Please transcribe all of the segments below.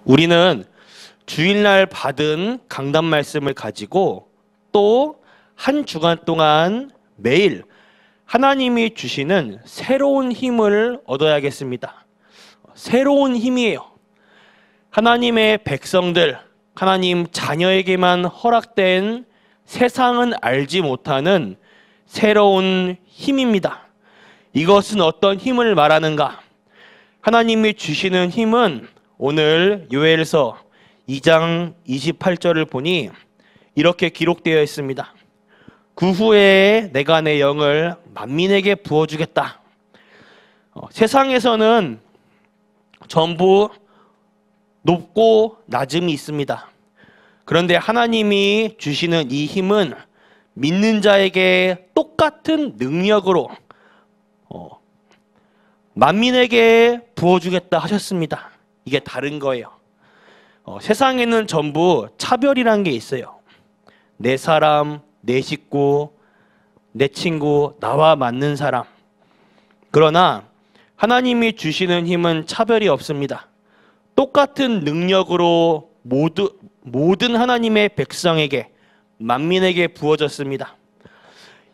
우리는 주일날 받은 강단 말씀을 가지고 또 한 주간 동안 매일 하나님이 주시는 새로운 힘을 얻어야겠습니다. 새로운 힘이에요. 하나님의 백성들, 하나님 자녀에게만 허락된 세상은 알지 못하는 새로운 힘입니다. 이것은 어떤 힘을 말하는가? 하나님이 주시는 힘은 오늘 요엘서 2장 28절을 보니 이렇게 기록되어 있습니다. 그 후에 내가 내 영을 만민에게 부어주겠다. 세상에서는 전부 높고 낮음이 있습니다. 그런데 하나님이 주시는 이 힘은 믿는 자에게 똑같은 능력으로 만민에게 부어주겠다 하셨습니다. 이게 다른 거예요. 세상에는 전부 차별이란 게 있어요. 내 사람, 내 식구, 내 친구, 나와 맞는 사람. 그러나 하나님이 주시는 힘은 차별이 없습니다. 똑같은 능력으로 모든 하나님의 백성에게, 만민에게 부어졌습니다.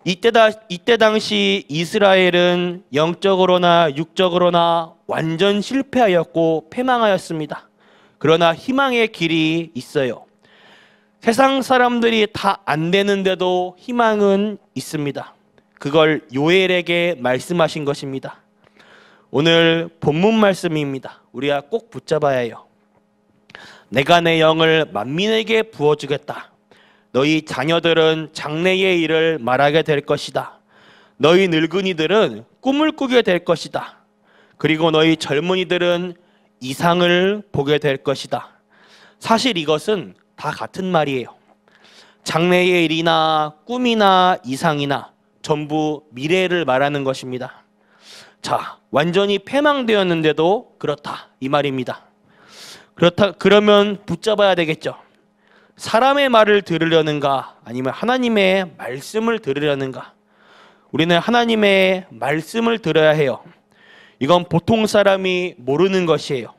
이때 당시 이스라엘은 영적으로나 육적으로나 완전 실패하였고 패망하였습니다. 그러나 희망의 길이 있어요. 세상 사람들이 다 안 되는데도 희망은 있습니다. 그걸 요엘에게 말씀하신 것입니다. 오늘 본문 말씀입니다. 우리가 꼭 붙잡아야 해요. 내가 내 영을 만민에게 부어주겠다. 너희 자녀들은 장래의 일을 말하게 될 것이다. 너희 늙은이들은 꿈을 꾸게 될 것이다. 그리고 너희 젊은이들은 이상을 보게 될 것이다. 사실 이것은 다 같은 말이에요. 장래의 일이나 꿈이나 이상이나 전부 미래를 말하는 것입니다. 자, 완전히 패망되었는데도 그렇다 이 말입니다. 그러면 붙잡아야 되겠죠. 사람의 말을 들으려는가 아니면 하나님의 말씀을 들으려는가? 우리는 하나님의 말씀을 들어야 해요. 이건 보통 사람이 모르는 것이에요.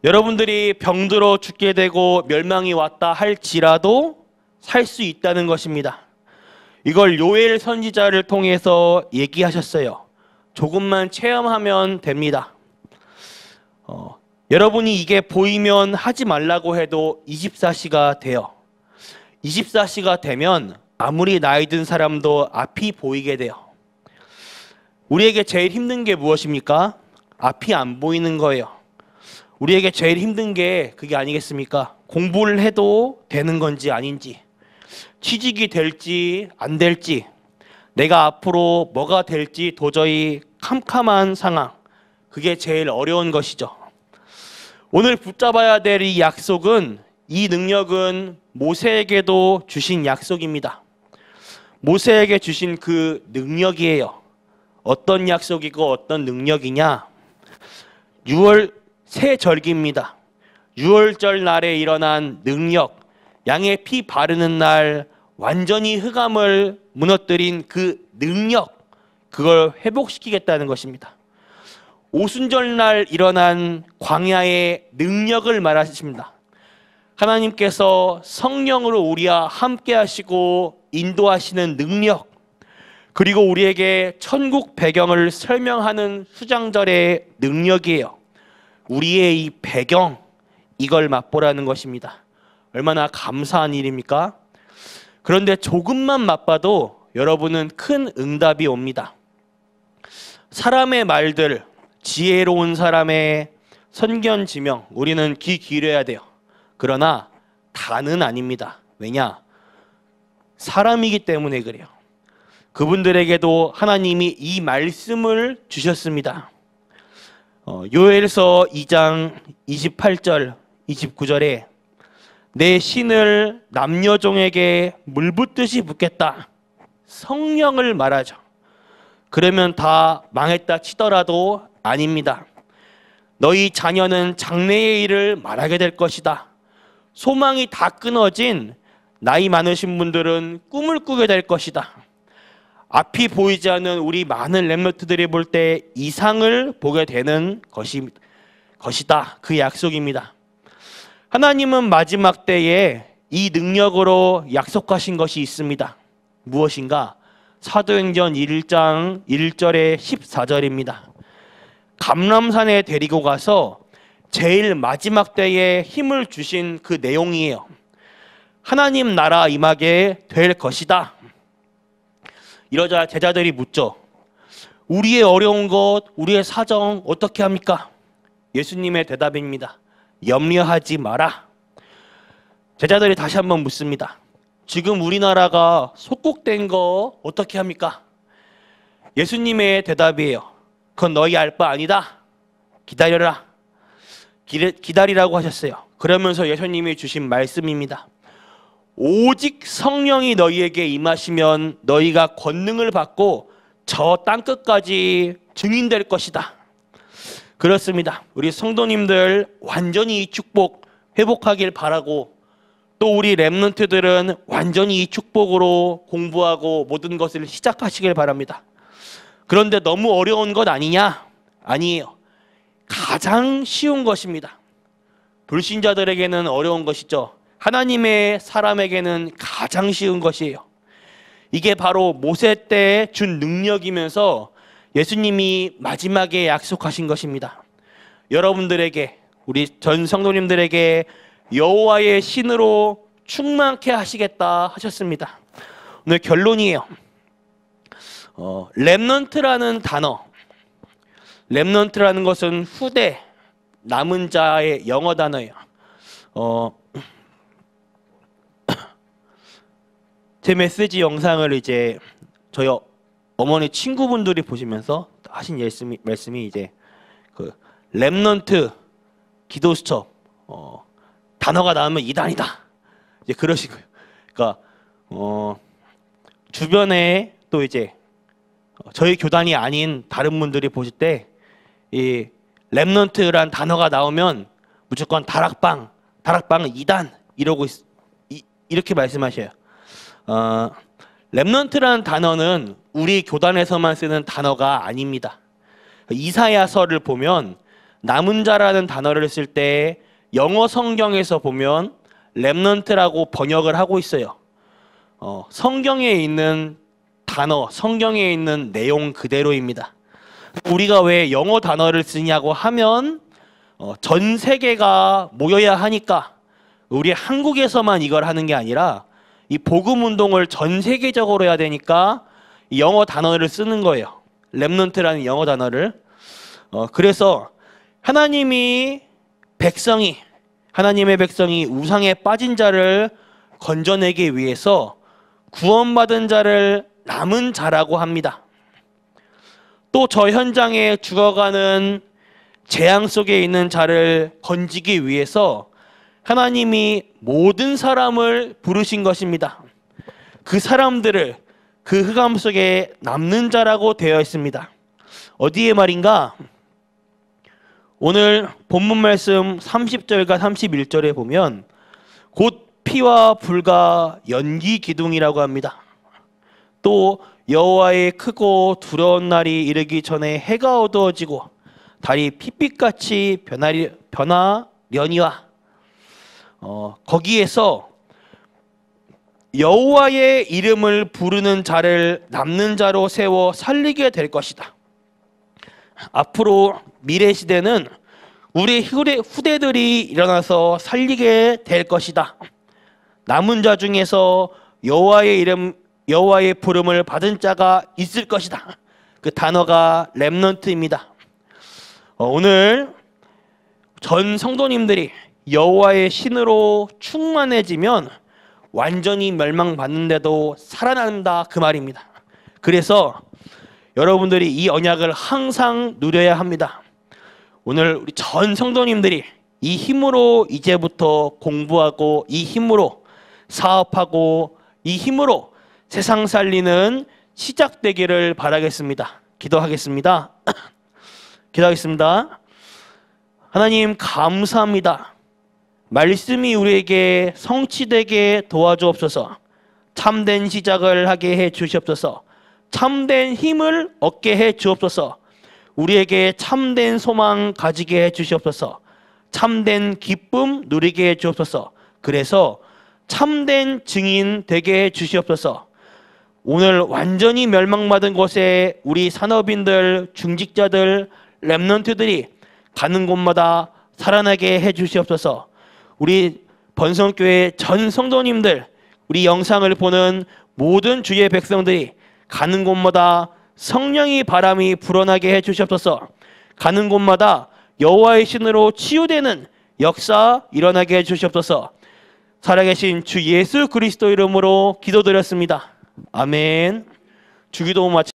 여러분들이 병들어 죽게 되고 멸망이 왔다 할지라도 살 수 있다는 것입니다. 이걸 요엘 선지자를 통해서 얘기하셨어요. 조금만 체험하면 됩니다. 여러분이 이게 보이면 하지 말라고 해도 24시가 돼요. 24시가 되면 아무리 나이 든 사람도 앞이 보이게 돼요. 우리에게 제일 힘든 게 무엇입니까? 앞이 안 보이는 거예요. 우리에게 제일 힘든 게 그게 아니겠습니까? 공부를 해도 되는 건지 아닌지, 취직이 될지 안 될지, 내가 앞으로 뭐가 될지 도저히 캄캄한 상황, 그게 제일 어려운 것이죠. 오늘 붙잡아야 될 이 약속은, 이 능력은 모세에게도 주신 약속입니다. 모세에게 주신 그 능력이에요. 어떤 약속이고 어떤 능력이냐? 6월 새 절기입니다. 6월절 날에 일어난 능력, 양의 피 바르는 날 완전히 흑암을 무너뜨린 그 능력, 그걸 회복시키겠다는 것입니다. 오순절 날 일어난 광야의 능력을 말하십니다. 하나님께서 성령으로 우리와 함께 하시고 인도하시는 능력, 그리고 우리에게 천국 배경을 설명하는 수장절의 능력이에요. 우리의 이 배경, 이걸 맛보라는 것입니다. 얼마나 감사한 일입니까? 그런데 조금만 맛봐도 여러분은 큰 응답이 옵니다. 사람의 말들, 지혜로운 사람의 선견지명, 우리는 귀 기울여야 돼요. 그러나 다는 아닙니다. 왜냐? 사람이기 때문에 그래요. 그분들에게도 하나님이 이 말씀을 주셨습니다. 요엘서 2장 28절 29절에 내 신을 남녀종에게 물붓듯이 붓겠다. 성령을 말하죠. 그러면 다 망했다 치더라도 아닙니다. 너희 자녀는 장래의 일을 말하게 될 것이다. 소망이 다 끊어진 나이 많으신 분들은 꿈을 꾸게 될 것이다. 앞이 보이지 않는 우리 많은 렘넌트들이 볼 때 이상을 보게 되는 것입니다. 것이다. 그 약속입니다. 하나님은 마지막 때에 이 능력으로 약속하신 것이 있습니다. 무엇인가? 사도행전 1장 1절에 14절입니다. 감람산에 데리고 가서 제일 마지막 때에 힘을 주신 그 내용이에요. 하나님 나라 임하게 될 것이다. 이러자 제자들이 묻죠. 우리의 어려운 것, 우리의 사정 어떻게 합니까? 예수님의 대답입니다. 염려하지 마라. 제자들이 다시 한번 묻습니다. 지금 우리나라가 속국된 거 어떻게 합니까? 예수님의 대답이에요. 그건 너희 알 바 아니다. 기다려라. 기다리라고 하셨어요. 그러면서 예수님이 주신 말씀입니다. 오직 성령이 너희에게 임하시면 너희가 권능을 받고 저 땅끝까지 증인될 것이다. 그렇습니다. 우리 성도님들 완전히 이 축복 회복하길 바라고, 또 우리 렘넌트들은 완전히 이 축복으로 공부하고 모든 것을 시작하시길 바랍니다. 그런데 너무 어려운 것 아니냐? 아니에요. 가장 쉬운 것입니다. 불신자들에게는 어려운 것이죠. 하나님의 사람에게는 가장 쉬운 것이에요. 이게 바로 모세 때 준 능력이면서 예수님이 마지막에 약속하신 것입니다. 여러분들에게, 우리 전 성도님들에게 여호와의 신으로 충만케 하시겠다 하셨습니다. 오늘 결론이에요. 렘넌트라는 단어, 렘넌트라는 것은 후대, 남은 자의 영어 단어예요. 제 메시지 영상을 이제 저희 어머니 친구분들이 보시면서 하신 말씀이 이제 그 렘넌트 기도 수첩 단어가 나오면 이단이다. 이제 그러시고요. 그러니까 주변에 또 이제 저희 교단이 아닌 다른 분들이 보실 때 이 렘넌트란 단어가 나오면 무조건 다락방은 이단 이렇게 말씀하셔요. 렘넌트라는 단어는 우리 교단에서만 쓰는 단어가 아닙니다. 이사야서를 보면 남은 자라는 단어를 쓸 때 영어 성경에서 보면 렘넌트라고 번역을 하고 있어요. 성경에 있는 단어, 성경에 있는 내용 그대로입니다. 우리가 왜 영어 단어를 쓰냐고 하면 전 세계가 모여야 하니까 우리 한국에서만 이걸 하는 게 아니라 이 복음 운동을 전 세계적으로 해야 되니까 영어 단어를 쓰는 거예요. 렘넌트라는 영어 단어를. 그래서 하나님의 백성이 우상에 빠진 자를 건져내기 위해서 구원받은 자를 남은 자라고 합니다. 또 저 현장에 죽어가는 재앙 속에 있는 자를 건지기 위해서 하나님이 모든 사람을 부르신 것입니다. 그 사람들을 그 흑암 속에 남는 자라고 되어 있습니다. 어디에 말인가? 오늘 본문 말씀 30절과 31절에 보면 곧 피와 불과 연기 기둥이라고 합니다. 또 여호와의 크고 두려운 날이 이르기 전에 해가 어두워지고 달이 핏빛같이 변하려니와 거기에서 여호와의 이름을 부르는 자를 남는 자로 세워 살리게 될 것이다. 앞으로 미래 시대는 우리 후대들이 일어나서 살리게 될 것이다. 남은 자 중에서 여호와의 부름을 받은 자가 있을 것이다. 그 단어가 렘넌트입니다. 오늘 전 성도님들이 여호와의 신으로 충만해지면 완전히 멸망받는데도 살아난다 그 말입니다. 그래서 여러분들이 이 언약을 항상 누려야 합니다. 오늘 우리 전 성도님들이 이 힘으로 이제부터 공부하고 이 힘으로 사업하고 이 힘으로 세상 살리는 시작되기를 바라겠습니다. 기도하겠습니다. 기도하겠습니다. 하나님 감사합니다. 말씀이 우리에게 성취되게 도와주옵소서. 참된 시작을 하게 해 주시옵소서. 참된 힘을 얻게 해 주옵소서. 우리에게 참된 소망 가지게 해 주시옵소서. 참된 기쁨 누리게 해 주옵소서. 그래서 참된 증인 되게 해 주시옵소서. 오늘 완전히 멸망받은 곳에 우리 산업인들, 중직자들, 렘넌트들이 가는 곳마다 살아나게 해 주시옵소서. 우리 번성교회 전 성도님들, 우리 영상을 보는 모든 주의 백성들이 가는 곳마다 성령의 바람이 불어나게 해 주시옵소서. 가는 곳마다 여호와의 신으로 치유되는 역사 일어나게 해 주시옵소서. 살아계신 주 예수 그리스도 이름으로 기도드렸습니다. 아멘. 주기도 마치